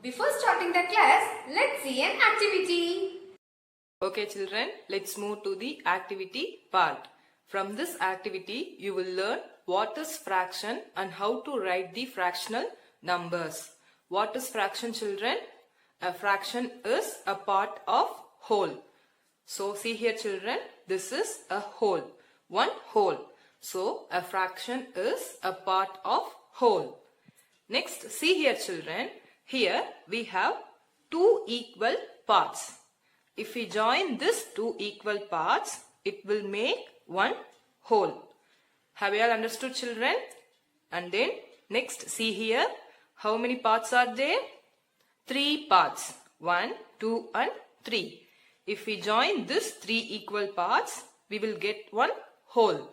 Before starting the class, let's see an activity. Okay children, let's move to the activity part. From this activity, you will learn what is fraction and how to write the fractional numbers. What is fraction, children? A fraction is a part of whole. So see here children, this is a whole, one whole. So a fraction is a part of whole. Next, see here children, here we have two equal parts. If we join these two equal parts, it will make one whole. Have you all understood children? And then next see here, how many parts are there? Three parts. 1, 2 and 3. If we join these three equal parts, we will get one whole.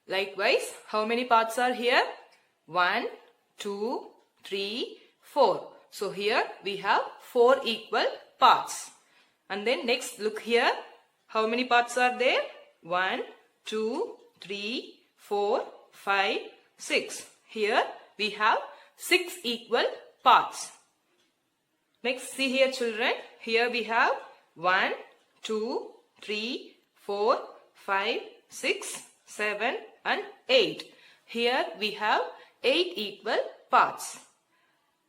Likewise, how many parts are here? 1, 2, 3, 4. So here we have 4 equal parts. And then next look here. How many parts are there? 1, 2, 3, 4, 5, 6. Here we have 6 equal parts. Next see here children. Here we have 1, 2, 3, 4, 5, 6, 7 and 8. Here we have 8 equal parts.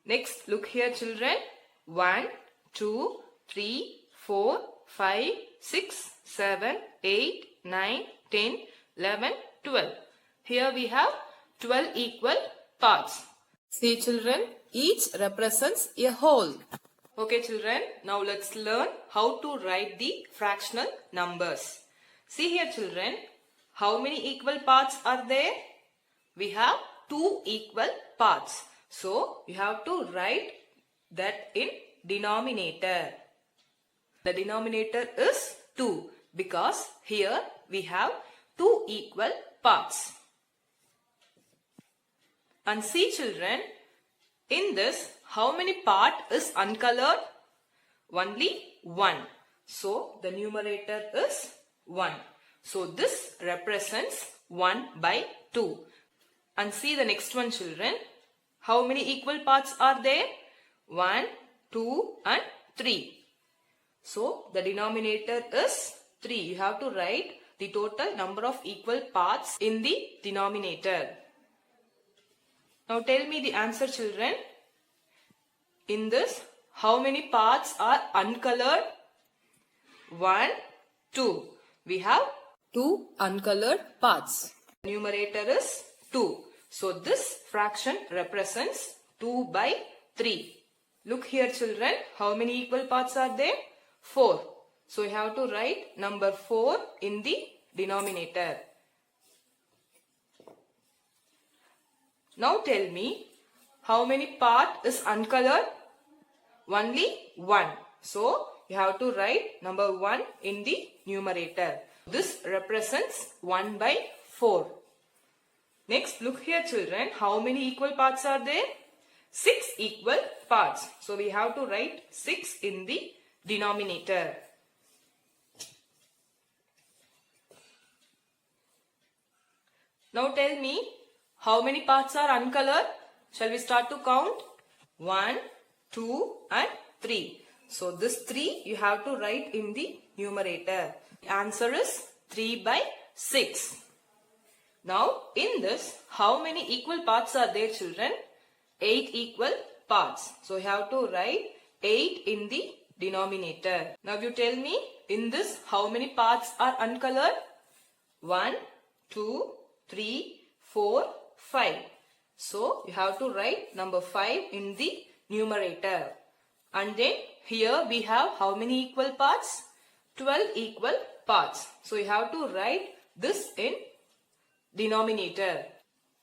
Next look here children. 1, 2, 3, 4, 5, 6, 7, 8, 9, 10, 11, 12. Here we have 12 equal parts. See children, each represents a whole. Okay children, now let's learn how to write the fractional numbers. See here children, how many equal parts are there? We have 2 equal parts. So you have to write that in denominator. The denominator is 2 because here we have 2 equal parts. And see children, in this how many part is uncolored? Only 1. So the numerator is 1. So this represents 1 by 2. And see the next one children. How many equal parts are there? 1, 2 and 3. So the denominator is 3. You have to write the total number of equal parts in the denominator. Now tell me the answer children. In this, how many parts are uncolored? 1, 2. We have 2 uncolored parts. Numerator is 2. So this fraction represents 2 by 3. Look here children, how many equal parts are there? 4. So you have to write number 4 in the denominator. Now tell me, how many part is uncolored? Only 1. So you have to write number 1 in the numerator. This represents 1 by 4. Next look here children, how many equal parts are there? 6 equal parts. So we have to write 6 in the denominator. Now tell me, how many parts are uncolored? Shall we start to count? 1, 2 and 3. So this 3 you have to write in the numerator. The answer is 3 by 6. Now in this, how many equal parts are there children? 8 equal parts. So you have to write 8 in the denominator. Now you tell me, in this how many parts are uncolored? 1, 2, 3, 4, 5. So you have to write number 5 in the numerator. And then here we have how many equal parts? 12 equal parts. So you have to write this in denominator.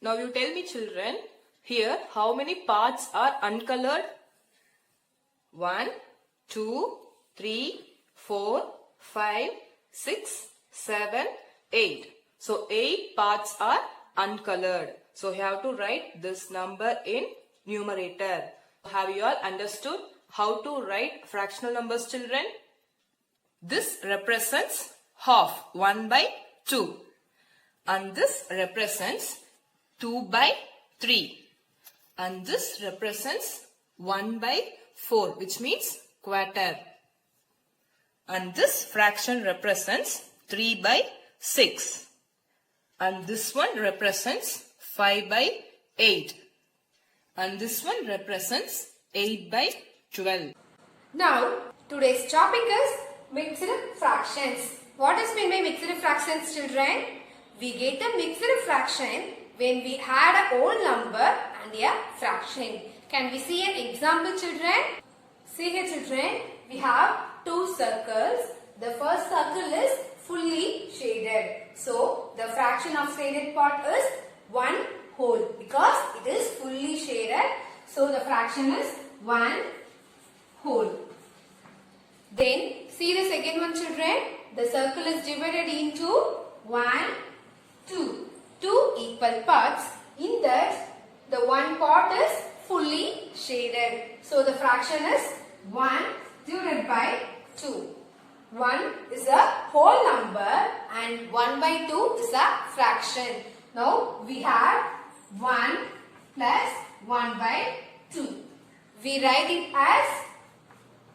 Now you tell me children, here how many parts are uncolored? 1, 2, 3, 4, 5, 6, 7, 8. So 8 parts are uncolored. So you have to write this number in numerator. Have you all understood how to write fractional numbers children? This represents half, 1 by 2. And this represents 2 by 3. And this represents 1 by 4, which means quarter. And this fraction represents 3 by 6. And this one represents 5 by 8. And this one represents 8 by 12. Now, today's topic is mixed fractions. What does mean by mixed fractions, children? We get a mixed fraction when we add a whole number and a fraction. Can we see an example, children? See here, children, we have two circles. The first circle is fully shaded. So, the fraction of shaded part is 1 whole because it is fully shaded. So, the fraction is 1 whole. Then, see the second one, children. The circle is divided into 1, 2. Two equal parts. In that, the one part is fully shaded. So, the fraction is 1 divided by 2. 1 is a whole number and 1 by 2 is a fraction. Now, we have 1 plus 1 by 2. We write it as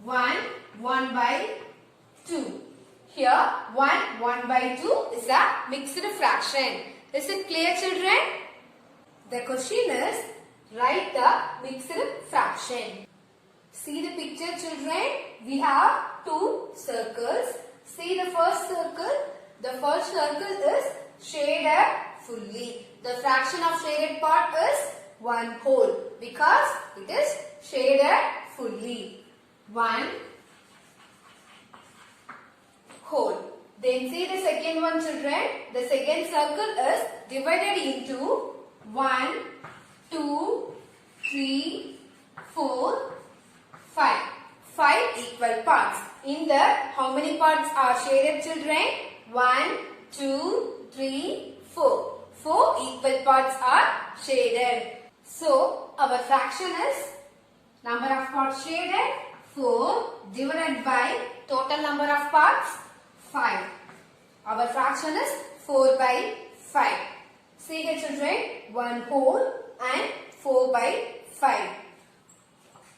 1 by 2. Here 1 by 2 is a mixed fraction. Is it clear, children? The question is write the mixed fraction. See the picture, children. We have two circles. See the first circle. The first circle is shaded fully. The fraction of shaded part is 1 whole because it is shaded fully. 1 whole. Then see the second one, children. The second circle is divided into 1, 2, 3, 4, 5. 5 equal parts. In that, how many parts are shaded, children? 1, 2, 3, 4. 4 equal parts are shaded. So, our fraction is number of parts shaded 4 divided by total number of parts 5. Our fraction is 4 by 5. See here, children, 1 whole and 4 by 5.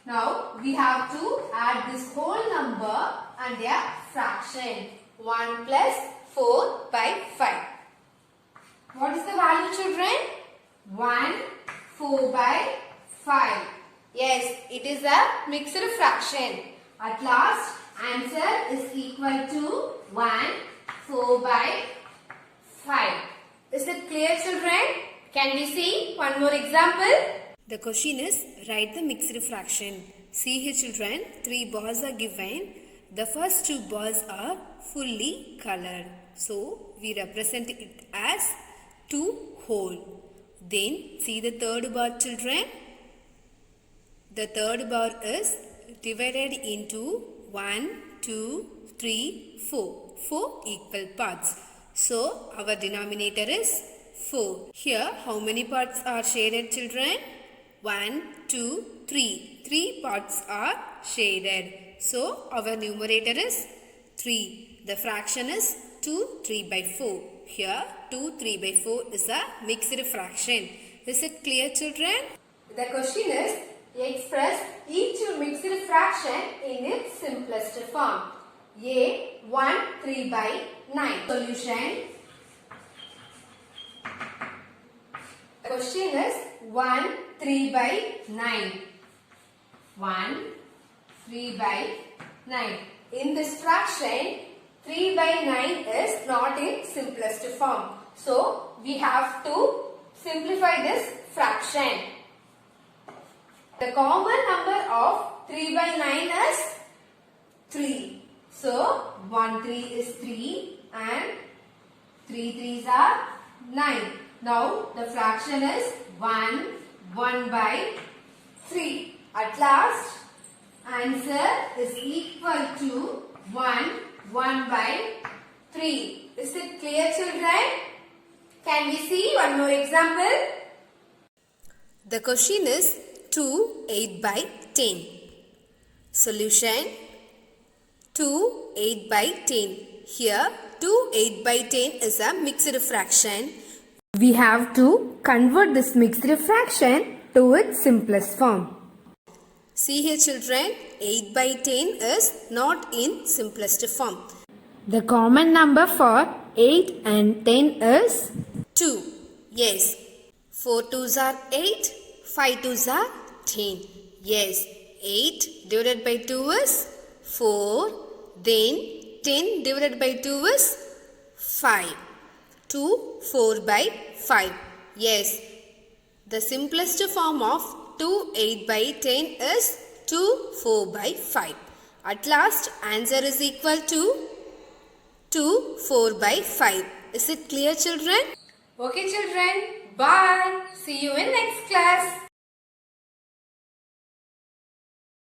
Now we have to add this whole number and a fraction. 1 plus 4 by 5. What is the value, children? 1, 4 by 5. Yes, it is a mixed fraction. At last, answer is equal to 1, 4 by 5. Is it clear, children? Can we see one more example? The question is write the mixed fraction. See here, children, 3 balls are given. The first 2 balls are fully colored. So, we represent it as 2 whole. Then, see the third bar, children. The third bar is divided into 1, 2, 3, 4. 4 equal parts. So, our denominator is 4. Here, how many parts are shaded, children? 1, 2, 3. 3 parts are shaded. So, our numerator is 3. The fraction is 2, 3 by 4. Here, 2, 3 by 4 is a mixed fraction. Is it clear, children? The question is, express each mixed fraction in its simplest form. A 1 3 by 9. Solution. The question is 1 3 by 9. 1 3 by 9. In this fraction, 3 by 9 is not in simplest form. So, we have to simplify this fraction. The common number of 3 by 9 is 3. So, 1 3 is 3 and 3 3s are 9. Now, the fraction is 1 by 3. At last, answer is equal to 1 by 3. Is it clear, children? Can we see one more example? The question is 2 8 by 10. Solution 2 8 by 10. Here 2 8 by 10 is a mixed fraction. We have to convert this mixed fraction to its simplest form. See here children, 8 by 10 is not in simplest form. The common number for 8 and 10 is 2. Yes. 4 2s are 8, 5 2s are 10. Yes. 8 divided by 2 is 4. Then 10 divided by 2 is 5. 2 4 by 5. Yes. The simplest form of 2 8 by 10 is 2 4 by 5. At last answer is equal to 2 4 by 5. Is it clear children? okay children. Bye. See you in next class.